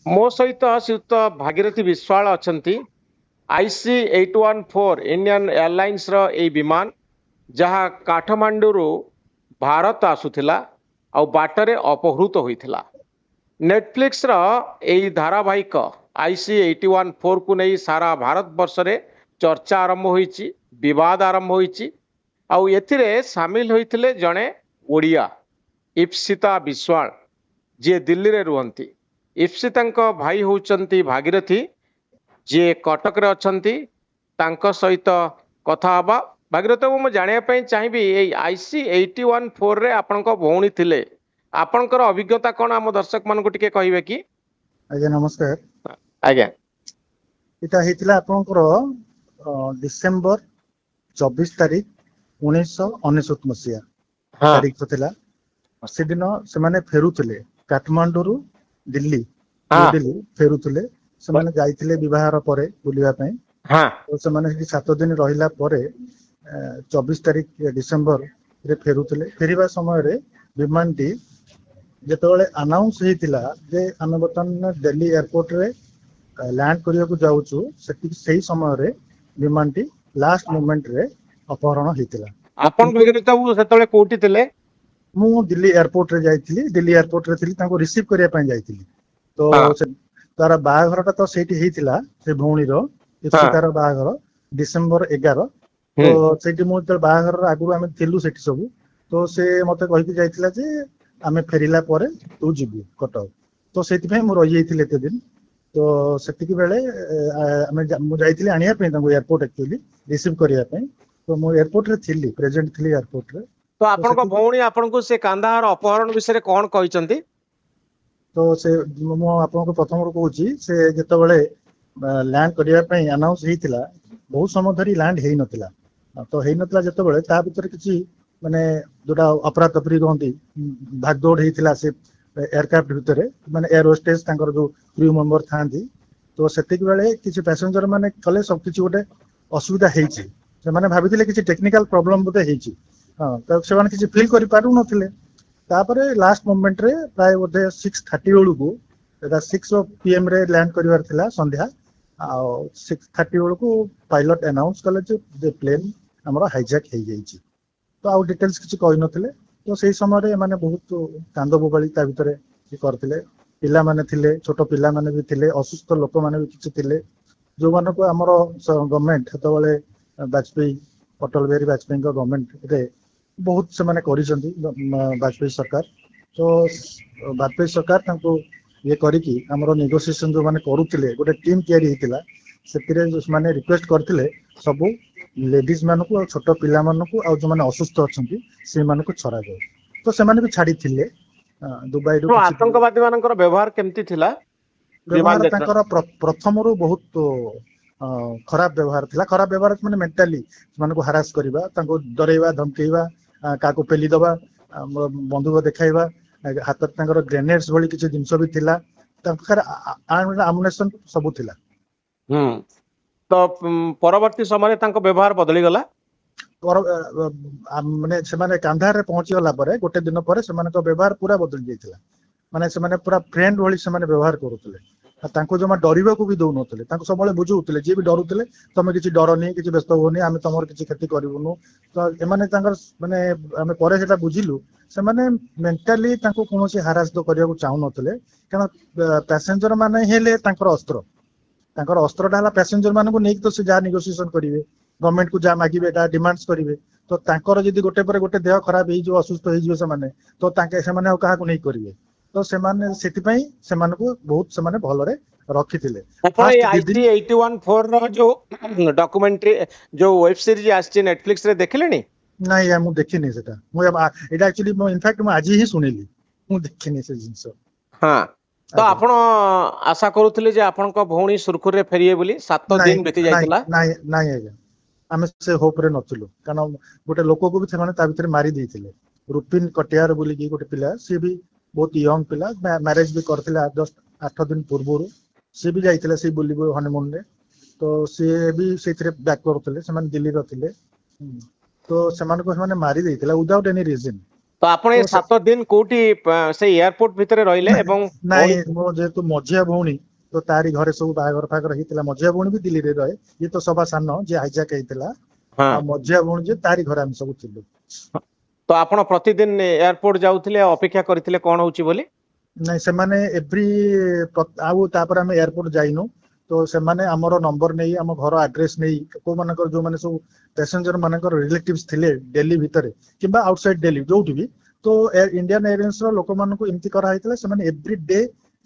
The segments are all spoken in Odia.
ମୋ ସହିତ ଶ୍ରୀଯୁକ୍ତ ଭାଗୀରଥୀ ବିଶ୍ୱାଳ ଅଛନ୍ତି। IC814 इंडियन एयरलाइंस ର ଏଇ ବିମାନ ଯାହା କାଠମାଣ୍ଡୁରୁ ଭାରତ ଆସୁଥିଲା ଆଉ ବାଟରେ ଅପହୃତ ହୋଇଥିଲା। ନେଟଫ୍ଲିକ୍ସ ର ଏଇ ଧାରାବାହିକ IC814 କୁ ନେଇ ସାରା ଭାରତ ବର୍ଷରେ ଚର୍ଚ୍ଚା ଆରମ୍ଭ ହୋଇଛି, ବିବାଦ ଆରମ୍ଭ ହୋଇଛି। ଆଉ ଏଥିରେ ସାମିଲ ହୋଇଥିଲେ ଜଣେ ଓଡ଼ିଆ ଇପ୍ସିତା ବିଶ୍ୱାଳ, ଯିଏ ଦିଲ୍ଲୀରେ ରୁହନ୍ତି। ଇପ୍ସିତାଙ୍କ ଭାଇ ହେଉଛନ୍ତି ଭାଗୀରଥୀ, ଯିଏ କଟକରେ ଅଛନ୍ତି। ତାଙ୍କ ସହିତ କଥା ହେବା। ଭାଗୀରଥୀ ବାବୁ, ମୁଁ ଜାଣିବା ପାଇଁ ଚାହିଁବି, ଏଇ IC814 ରେ ଆପଣଙ୍କ ଭଉଣୀ ଥିଲେ, ଆପଣଙ୍କର ଅଭିଜ୍ଞତା କ'ଣ ଆମ ଦର୍ଶକ ମାନଙ୍କୁ ଟିକେ କହିବେ କି? ଆଜ୍ଞା ନମସ୍କାର। ଆଜ୍ଞା, ଏଟା ହେଇଥିଲା ଆପଣଙ୍କର ଡିସେମ୍ବର 24 ତାରିଖ 1999 ମସିହା ହଁ ତାରିଖ ଥିଲା। ସେଦିନ ସେମାନେ ଫେରୁଥିଲେ କାଠମାଣ୍ଡୁରୁ ଦିଲ୍ଲୀ, ହଁ ନ୍ୟୁ ଦିଲ୍ଲୀ ଫେରୁଥିଲେ। ସେମାନେ ଯାଇଥିଲେ ବିବାହର ପରେ ବୁଲିବା ପାଇଁ। ହଁ ସେମାନେ ସେଠି 7 ଦିନ ରହିଲା ପରେ 24 ତାରିଖ ଡିସେମ୍ବରରେ ଫେରୁଥିଲେ। ଫେରିବା ସମୟରେ ବିମାନଟି ଯେତେବେଳେ ଆନାଉନ୍ସ ହେଇଥିଲା ଯେ ଆମେ ବର୍ତ୍ତମାନ ଦିଲ୍ଲୀ ଏୟାରପୋର୍ଟରେ ଲ୍ୟାଣ୍ଡ କରିବାକୁ ଯାଉଛୁ, ସେଇ ସମୟରେ ବିମାନଟି ଲାଷ୍ଟ ମୋମେଣ୍ଟରେ ଅପହରଣ ହେଇଥିଲା। ଆପଣ ଭାଗୀରଥୀ ବାବୁ ସେତେବେଳେ କୋଉଠି ଥିଲେ? ମୁଁ ଦିଲ୍ଲୀ ଏୟାରପୋର୍ଟରେ ଯାଇଥିଲି, ଦିଲ୍ଲୀ ଏୟାରପୋର୍ଟରେ ଥିଲି, ତାଙ୍କୁ ରିସିଭ୍ କରିବା ପାଇଁ ଯାଇଥିଲି। ତ ହଁ ତାର ବାହାଘରଟା ତ ସେଇଠି ହେଇଥିଲା, ସେ ଭଉଣୀର ଇପ୍ସିତାର ବାହାଘର ଡିସେମ୍ବର 11। ତ ସେଇଠି ମୁଁ ଯେତେବେଳେ ବାହାଘରର ଆଗରୁ ଆମେ ଥିଲୁ ସେଠି ସବୁ, ତ ସେ ମତେ କହିକି ଯାଇଥିଲା ଯେ ଆମେ ଫେରିଲା ପରେ ତୁ ଯିବୁ କଟକ। ତ ସେଇଥିପାଇଁ ମୁଁ ରହିଯାଇଥିଲି ଏତେ ଦିନ। ତ ସେତିକି ବେଳେ ମୁଁ ଯାଇଥିଲି ଆଣିବା ପାଇଁ ତାଙ୍କୁ ଏୟାରପୋର୍ଟ ଆକ୍ଚୁଆଲି ରିସିଭ୍ କରିବା ପାଇଁ। ତ ମୁଁ ଏୟାରପୋର୍ଟରେ ଥିଲି, ପ୍ରେଜେଣ୍ଟ ଥିଲି ଏୟାରପୋର୍ଟରେ। ତ ଆପଣଙ୍କ ଭଉଣୀ ଆପଣଙ୍କୁ ସେ କାନ୍ଦାହାର ଅପହରଣ ବିଷୟରେ କ'ଣ କହିଛନ୍ତି? ତ ସେ ମୁଁ ଆପଣଙ୍କୁ ପ୍ରଥମରୁ କହୁଛି, ସେ ଯେତେବେଳେ ଲ୍ୟାଣ୍ଡ କରିବା ପାଇଁ ଆନାଉନ୍ସ ହେଇଥିଲା, ବହୁତ ସମୟ ଧରି ଲ୍ୟାଣ୍ଡ ହେଇନଥିଲା। ତ ହେଇନଥିଲା ଯେତେବେଳେ, ତା ଭିତରେ କିଛି ମାନେ ଯୋଉଟା ଅପରାତପରି କହନ୍ତି, ଭାଗଦୌଡ ହେଇଥିଲା ସେ ଏୟାରକ୍ରାଫ୍ଟ ଭିତରେ, ମାନେ ଏୟାର ହୋଷ୍ଟେସ୍ ତାଙ୍କର ଯୋଉ କ୍ରୁ ମେମ୍ବର ଥାଆନ୍ତି। ତ ସେତିକି ବେଳେ କିଛି ପ୍ୟାସେଞ୍ଜର ମାନେ କଲେ ସବୁ କିଛି ଗୋଟେ ଅସୁବିଧା ହେଇଛି। ସେମାନେ ଭାବିଥିଲେ କିଛି ଟେକ୍ନିକାଲ ପ୍ରୋବ୍ଲେମ ବୋଧେ ହେଇଛି। ହଁ, ତ ସେମାନେ କିଛି ଫିଲ୍ କରିପାରୁନଥିଲେ। ତାପରେ ଲାଷ୍ଟ ମୋମେଣ୍ଟରେ ପ୍ରାୟ ବୋଧେ 6:30 ବେଳକୁ, ଏଟା 6 PM ରେ ଲ୍ୟାଣ୍ଡ କରିବାର ଥିଲା ସନ୍ଧ୍ୟା। ଆଉ 6:30 ବେଳକୁ ପାଇଲଟ ଆନାଉନ୍ସ କଲେ ଯେ ପ୍ଲେନ ଆମର ହାଇଜାକ୍ ହେଇଯାଇଛି। ତ ଆଉ ଡିଟେଲ୍ସ କିଛି କହିନଥିଲେ। ତ ସେଇ ସମୟରେ ଏମାନେ ବହୁତ କାନ୍ଦ ବୋବାଳି ତା ଭିତରେ କରିଥିଲେ। ପିଲାମାନେ ଥିଲେ, ଛୋଟ ପିଲାମାନେ ବି ଥିଲେ, ଅସୁସ୍ଥ ଲୋକମାନେ ବି କିଛି ଥିଲେ, ଯୋଉମାନଙ୍କୁ ଆମର ଗଭର୍ଣ୍ଣମେଣ୍ଟ ସେତେବେଳେ ବାଜପେୟୀ, ଅଟଳ ବିହାରୀ ବାଜପେୟୀଙ୍କ ଗଭର୍ଣ୍ଣମେଣ୍ଟରେ ବହୁତ ସେମାନେ କରିଛନ୍ତି, ବାଜପେୟୀ ସରକାର। ତ ବାଜପେୟୀ ସରକାର ତାଙ୍କୁ ଇଏ କରିକି ଆମର ନେଗୋସିଏସନ ଯୋଉମାନେ କରୁଥିଲେ, ଗୋଟେ ଟିମ୍ ତିଆରି ହେଇଥିଲା। ସେଥିରେ ସେମାନେ ରିକ୍ୱେଷ୍ଟ କରିଥିଲେ ସବୁ ଲେଡିଜ ମାନଙ୍କୁ ଆଉ ଛୋଟ ପିଲାମାନଙ୍କୁ ଆଉ ଯୋଉମାନେ ଅସୁସ୍ଥ ଅଛନ୍ତି ସେମାନଙ୍କୁ ଛଡାଯାଉ। ତ ସେମାନେ ବି ଛାଡିଥିଲେ। ଦୁବାଇରୁ କିଛି ଆତଙ୍କବାଦୀ ମାନଙ୍କର ବ୍ୟବହାର କେମିତି ଥିଲା? ବ୍ୟବହାର ତାଙ୍କର ପ୍ରଥମରୁ ବହୁତ ଖରାପ ବ୍ୟବହାର ଥିଲା। ଖରାପ ବ୍ୟବହାର ମାନେ ମେଣ୍ଟାଲି ସେମାନଙ୍କୁ ହାରାସ କରିବା, ତାଙ୍କୁ ଡରେଇବା, ଧମକେଇବା, କାହାକୁ ପେଲିଦବା, ବନ୍ଧୁକ ଦେଖାଇବା, ହାତରେ ତାଙ୍କର ଗ୍ରେନେଡ୍ସ ଭଳି କିଛି ଜିନିଷ ବି ଥିଲା। ତାଙ୍କର ଆମୁନେସନ ସବୁ ଥିଲା। ତ ପରବର୍ତ୍ତୀ ସମୟରେ ତାଙ୍କ ବ୍ୟବହାର ବଦଳିଗଲା। ମାନେ ସେମାନେ କାନ୍ଦାହାରରେ ପହଞ୍ଚିଗଲା ପରେ ଗୋଟେ ଦିନ ପରେ ସେମାନଙ୍କ ବ୍ୟବହାର ପୁରା ବଦଳି ଯାଇଥିଲା। ମାନେ ସେମାନେ ପୁରା ଫ୍ରେଣ୍ଡ ଭଳି ସେମାନେ ବ୍ୟବହାର କରୁଥିଲେ। ତାଙ୍କୁ ଜମା ଡରିବାକୁ ବି ଦଉନଥିଲେ। ତାଙ୍କୁ ସବୁବେଳେ ବୁଝଉଥିଲେ, ଯିଏ ବି ଡରୁଥିଲେ, ତମେ କିଛି ଡରନି, କିଛି ବ୍ୟସ୍ତ ହୁଅନି, ଆମେ ତମର କିଛି କ୍ଷତି କରିବୁନୁ। ତ ଏମାନେ ତାଙ୍କର ମାନେ ଆମେ ପରେ ସେଟା ବୁଝିଲୁ, ସେମାନେ ମେଣ୍ଟାଲି ତାଙ୍କୁ କୌଣସି ହାରାସ କରିବାକୁ ଚାହୁଁନଥିଲେ। କାରଣ ପ୍ୟାସେଞ୍ଜର ମାନେ ହେଲେ ତାଙ୍କର ଅସ୍ତ୍ର। ତାଙ୍କର ଅସ୍ତ୍ରଟା ହେଲା ପ୍ୟାସେଞ୍ଜର ମାନଙ୍କୁ ନେଇକି ତ ସେ ଯାହା ନେଗୋସିଏସନ କରିବେ, ଗଭର୍ଣ୍ଣମେଣ୍ଟ କୁ ଯାହା ମାଗିବେ, ଯାହା ଡିମାଣ୍ଡସ କରିବେ। ତ ତାଙ୍କର ଯଦି ଗୋଟେ ପରେ ଗୋଟେ ଦେହ ଖରାପ ହେଇଯିବ, ଅସୁସ୍ଥ ହେଇଯିବ ସେମାନେ, ତ ସେମାନେ ଆଉ କାହାକୁ ନେଇ କରିବେ? ତ ସେମାନେ ସେଥିପାଇଁ ସେମାନଙ୍କୁ ବହୁତ ସେମାନେ ଭଲରେ ରଖିଥିଲେ। ଆପଣ ଏଇ IC814 ର ଯୋଉ ଡକୁମେଣ୍ଟାରୀ, ଯୋଉ ୱେବ ସିରିଜ ଆସିଛି ନେଟଫ୍ଲିକ୍ସ ରେ ଦେଖିଲେଣି? ନାଇଁ ମୁଁ ଦେଖିନି ସେଟା। ମୁଁ ଏଇଟା ଆକ୍ଚୁଆଲି ଇନଫାକ୍ଟ ମୁଁ ଆଜି ହିଁ ଶୁଣିଲି, ମୁଁ ଦେଖିନି ସେ ଜିନିଷ। ହଁ, ତ ଆପଣ ଆଶା କରୁଥିଲେ ଯେ ଆପଣଙ୍କ ଭଉଣୀ ସୁରୁଖୁରୁରେ ଫେରିବେ ବୋଲି? 7 ଦିନ ବିତି ଯାଇଥିଲା। ନାଇଁ ଆଜ୍ଞା, ଆମେ ସେ ହୋପରେ ନଥିଲୁ। କାରଣ ଗୋଟେ ଲୋକକୁ ବି ସେମାନେ ତା ଭିତରେ ମାରି ଦେଇଥିଲେ। ରୁପିନ କଟିଆର ବୋଲିକି ଗୋଟେ ପିଲା, ସିଏ ବି ବହୁତ ୟଙ୍ଗ ପିଲା, ମ୍ୟାରେଜ ବି କରିଥିଲା 8 ଦିନ ପୂର୍ବରୁ। ସିଏ ବି ଯାଇଥିଲା ସେଇ ବୁଲିବୁ ହନିମୁନରେ। ତ ସିଏ ବି ସେଇଥିରେ ବ୍ୟାକ୍ କରୁଥିଲେ, ସେମାନେ ଦିଲ୍ଲୀର ଥିଲେ। ତ ସେମାନଙ୍କୁ ସେମାନେ ମାରି ଦେଇଥିଲେ ୱିଦାଉଟ୍ ଏନି ରିଜନ। ତ ଆପଣ ଏ ତ ସେ- 7 ଦିନ କୋଉଠି ସେ ଏୟାରପୋର୍ଟ ଭିତରେ ରହିଲେ ଏବଂ ନାଇଁ ମୋ ଯେହେତୁ ମଝିଆ ଭଉଣୀ ତ ତାରି ଘରେ ସବୁ ବାହାଘର ଫାହାଘର ହେଇଥିଲା, ମଝିଆ ଭଉଣୀ ବି ଦିଲ୍ଲୀରେ ରହେ, ଇଏ ତ ସବା ସାନ ଯିଏ ହାଇଜାକ୍ ହେଇଥିଲା, ହଁ ଆଉ ମଝିଆ ଭଉଣୀ ଯେ ତାରି ଘରେ ଆମେ ସବୁ ଥିଲୁ। ତ ଆପଣ ପ୍ରତିଦିନ ଏୟାରପୋର୍ଟ ଯାଉଥିଲେ ଅପେକ୍ଷା କରିଥିଲେ କଣ ହଉଛି ବୋଲି? ନାଇଁ ସେମାନେ ଆଉ ତାପରେ ଆମେ ଏୟାରପୋର୍ଟ ଯାଇନୁ, ତ ସେମାନେ ଆମର ନମ୍ବର ନେଇ ଆମ ଘର ଆଡ୍ରେସ ନେଇ କୋଉମାନଙ୍କର ଯୋଉମାନେ ସବୁ ପ୍ୟାସେଞ୍ଜର ମାନଙ୍କର ରିଲେଟିଭ୍ସ ଥିଲେ ଦିଲ୍ଲୀ ଭିତରେ କିମ୍ବା ଆଉଟସାଇଡ ଦିଲ୍ଲୀ ଯୋଉଠି ବି, ତ ଇଣ୍ଡିଆନ ଏୟାରଲାଇନ୍ସ ର ଲୋକମାନଙ୍କୁ ଏମିତି କରାହେଇଥିଲା, ସେମାନେ ଏଭ୍ରି ଡେ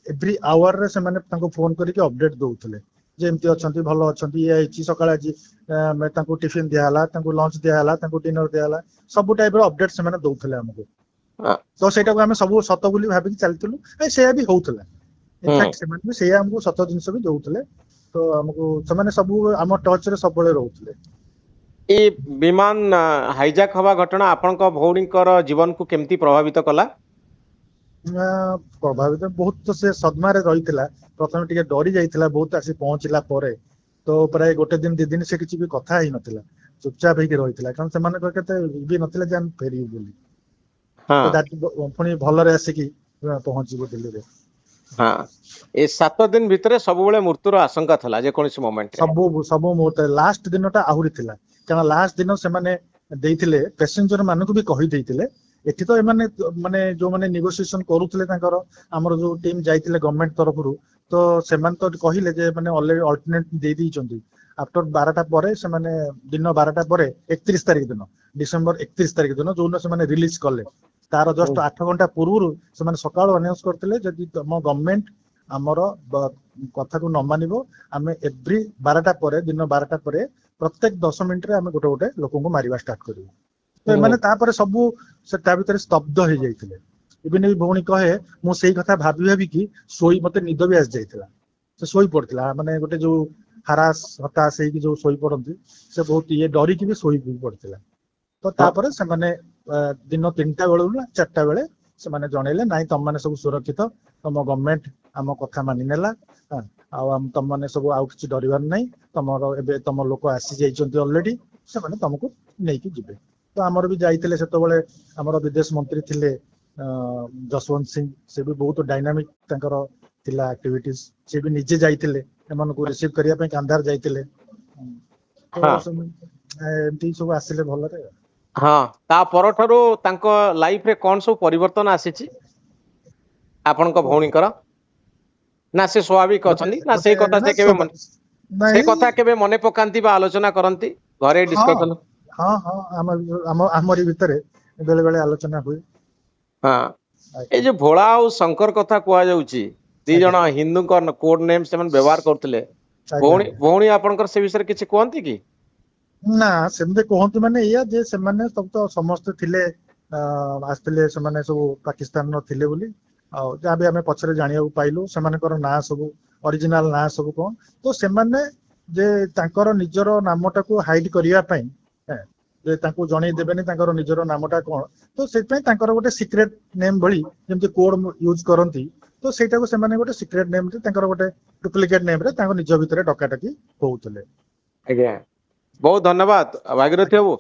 ଏଭ୍ରି ଆୱାର ରେ ସେମାନେ ତାଙ୍କୁ ଫୋନ କରିକି ଅପଡେଟ ଦଉଥିଲେ ଯେ ଏମିତି ଅଛନ୍ତି, ଭଲ ଅଛନ୍ତି, ଇଏ ହେଇଛି, ସକାଳେ ଆଜି ତାଙ୍କୁ ଟିଫିନ ଦିଆହେଲା, ତାଙ୍କୁ ଲଞ୍ଚ ଦିଆହେଲା, ତାଙ୍କୁ ଡିନର ଦିଆହେଲା, ସବୁ ଟାଇପ ର ଅପଡେଟ ସେମାନେ ଦଉଥିଲେ ଆମକୁ। ହଁ, ତ ସେଇଟାକୁ ଆମେ ସବୁ ସତ ବୋଲି ଭାବିକି ଚାଲିଥିଲୁ, ସେଇଆ ବି ହଉଥିଲା। ହୁଁ। ଇନଫାକ୍ଟ ସେମାନେ ବି ସେଇଆ ଆମକୁ ସତ ଜିନିଷ ବି ଦଉଥିଲେ, ତ ଆମକୁ ସେମାନେ ସବୁ ଆମ ଟଚ୍ ରେ ସବୁବେଳେ ରହୁଥିଲେ। ଏ ବିମାନ ହାଇଜାକ୍ ହବା ଘଟଣା ଆପଣଙ୍କ ଭଉଣୀଙ୍କର ଜୀବନକୁ କେମିତି ପ୍ରଭାବିତ କଲା? ପ୍ରଭାବିତ ବହୁତ, ତ ସେ ସଦମାରେ ରହିଥିଲା, ପ୍ରଥମେ ଟିକେ ଡରି ଯାଇଥିଲା ବହୁତ ଆସି ପହଞ୍ଚିଲା ପରେ, ତ ପ୍ରାୟ ଗୋଟେ ଦିନ 2 ଦିନ ସେ କିଛି ବି କଥା ହେଇନଥିଲା, ଚୁପଚାପ ହେଇକି ରହିଥିଲା, କାରଣ ସେମାନଙ୍କର କେତେ ବି ନଥିଲା ଯେ ଆମେ ଫେରିବୁ ବୋଲି। ହଁ ତ ପୁଣି ଭଲରେ ଆସିକି ପହଞ୍ଚିବୁ ଦିଲ୍ଲୀରେ। ହଁ, ଏ 7 ଦିନ ଭିତରେ ସବୁବେଳେ ମୃତ୍ୟୁର ଆଶଙ୍କା ଥିଲା ଯେକୌଣସି ମୋମେଣ୍ଟରେ। ସବୁ ମୁହୂର୍ତ୍ତରେ ଲାଷ୍ଟ ଦିନଟା ଆହୁରି ଥିଲା, କାରଣ ଲାଷ୍ଟ ଦିନ ସେମାନେ ଦେଇଥିଲେ ପ୍ୟାସେଞ୍ଜର ମାନଙ୍କୁ ବି କହିଦେଇଥିଲେ, ଏଠି ତ ଏମାନେ ମାନେ ଯୋଉମାନେ ନେଗୋସିଏସନ କରୁଥିଲେ ତାଙ୍କର, ଆମର ଯୋଉ ଟିମ୍ ଯାଇଥିଲେ ଗଭର୍ଣ୍ଣମେଣ୍ଟ ତରଫରୁ, ତ ସେମାନେ ତ କହିଲେ ଯେ ମାନେ ଅଲରେଡି ଅଲ୍ଟରନେଟ ଦେଇଛନ୍ତି, ଆଫ୍ଟର 12ଟା ପରେ ସେମାନେ, ଦିନ 12ଟା ପରେ 31 ତାରିଖ ଦିନ, ଡିସେମ୍ବର 31 ତାରିଖ ଦିନ ଯୋଉଦିନ ସେମାନେ ରିଲିଜ କଲେ, ତାର ଜଷ୍ଟ 8 ଘଣ୍ଟା ପୂର୍ବରୁ ସେମାନେ ସକାଳୁ ଆନାଉନ୍ସ କରିଥିଲେ ଯଦି ତମ ଗଭର୍ଣ୍ଣମେଣ୍ଟ ଆମର କଥାକୁ ନ ମାନିବ, ଆମେ ଏଭ୍ରି 12ଟା ପରେ, ଦିନ 12ଟା ପରେ ପ୍ରତ୍ୟେକ 10 ମିନିଟରେ ଆମେ ଗୋଟେ ଗୋଟେ ଲୋକଙ୍କୁ ମାରିବା ଷ୍ଟାର୍ଟ କରିବୁ। ତ ଏମାନେ ତାପରେ ସବୁ ତା ଭିତରେ ସ୍ତବ୍ଧ ହେଇଯାଇଥିଲେ। ଇଭିନ ବି ଭଉଣୀ କହେ ମୁଁ ସେଇ କଥା ଭାବି ଭାବିକି ମତେ ନିଦ ବି ଆସି ଯାଇଥିଲା, ସେ ଶୋଇ ପଡିଥିଲା, ମାନେ ଗୋଟେ ଯୋଉ ହତାଶ ହେଇକି ଯୋଉ ଶୋଇ ପଡନ୍ତି, ସେ ବହୁତ ଡରିକି ବି ଶୋଇ ପଡିଥିଲା। ତ ତାପରେ ସେମାନେ ଦିନ 3ଟା ବେଳୁ ନା 4ଟା ବେଳେ ସେମାନେ ଜଣେଇଲେ ନାଇଁ ତମମାନେ ସବୁ ସୁରକ୍ଷିତ, ତମ ଗଭର୍ଣ୍ଣମେଣ୍ଟ ଆମ କଥା ମାନି ନେଲା, ଆଉ ତମମାନେ ସବୁ ଆଉ କିଛି ଡରିବାର ନାହିଁ, ତମର ଏବେ ତମ ଲୋକ ଆସି ଯାଇଛନ୍ତି ଅଲରେଡି, ସେମାନେ ତମକୁ ନେଇକି ଯିବେ। ତ ଆମର ବି ଯାଇଥିଲେ ସେତେବେଳେ ଆମର ବିଦେଶ ମନ୍ତ୍ରୀ ଥିଲେ ଯଶବନ୍ତ ସିଂ, ସେ ବି ବହୁତ ଡାଇନାମିକ ତାଙ୍କର ଥିଲା ଆକ୍ଟିଭିଟିଜ, ସେ ବି ନିଜେ ଯାଇଥିଲେ ଏମାନଙ୍କୁ ରିସିଭ କରିବା ପାଇଁ, କାନ୍ଧାର ଯାଇଥିଲେ, ତ ହଁ ଏମିତି ସବୁ ଆସିଲେ ଭଲରେ। ହଁ, ତା ପରଠାରୁ ତାଙ୍କ ଲାଇଫରେ କଣ ସବୁ ପରିବର୍ତ୍ତନ ଆସିଛି ଆପଣଙ୍କ ଭଉଣୀଙ୍କର? ନା ସେ ସ୍ୱାଭାବିକ ଗୋଟେ ଅଛନ୍ତି, ନା ଗୋଟେ ସେଇ କଥା ନା ସେ କେବେ ସେ ନାଇଁ, କଥା କେବେ ମନେ ପକାନ୍ତି ବା ଆଲୋଚନା କରନ୍ତି ଘରେ ହଁ ଡିସ୍କସନ? ହଁ ହଁ, ଆମରି ଭିତରେ ବେଳେ ବେଳେ ଆଲୋଚନା ହୁଏ। ହଁ, ଏଇ ଆଜ୍ଞା ଯୋଉ ଭୋଳା ଆଉ ଶଙ୍କର କଥା କୁହାଯାଉଛି, ଦି ଆଜ୍ଞା ଜଣ ହିନ୍ଦୁଙ୍କ କୋଡ ନେମ ସେମାନେ ବ୍ୟବହାର କରୁଥିଲେ, ଆଜ୍ଞା ଭଉଣୀ ଆଜ୍ଞା। ଭଉଣୀ ଆପଣଙ୍କର ସେ ବିଷୟରେ କିଛି କୁହନ୍ତି କି? ନା ସେମିତି କୁହନ୍ତି ମାନେ ଏଇଆ ଯେ ସେମାନେ ସବୁ ତ ସମସ୍ତେ ଥିଲେ, ଆସିଥିଲେ ସେମାନେ ସବୁ ପାକିସ୍ତାନର ଥିଲେ ବୋଲି, ଆଉ ଯାହା ବି ଆମେ ପଛରେ ଜାଣିବାକୁ ପାଇଲୁ ସେମାନଙ୍କର ନାଁ ସବୁ, ଅରିଜିନାଲ ନାଁ ସବୁ କଣ, ତ ସେମାନେ ଯେ ତାଙ୍କର ନିଜର ନାମଟାକୁ ହାଇଡ୍ କରିବା ପାଇଁ, ଯେ ତାଙ୍କୁ ଜଣେଇ ଦେବେନି ତାଙ୍କର ନିଜର ନାମଟା କଣ, ତ ସେଥିପାଇଁ ତାଙ୍କର ଗୋଟେ ସିକ୍ରେଟ ନେମ୍ ଭଳି ଯେମିତି କୋଡ ୟୁଜ କରନ୍ତି, ତ ସେଇଟାକୁ ସେମାନେ ଗୋଟେ ସିକ୍ରେଟ ନେମ୍ ରେ, ତାଙ୍କର ଗୋଟେ ଡୁପ୍ଲିକେଟ ନେମ୍ ରେ ତାଙ୍କ ନିଜ ଭିତରେ ଡକାଡକି ହଉଥିଲେ। ଆଜ୍ଞା, ବହୁତ ଧନ୍ୟବାଦ ଭାଗିରଥୀ ବାବୁ।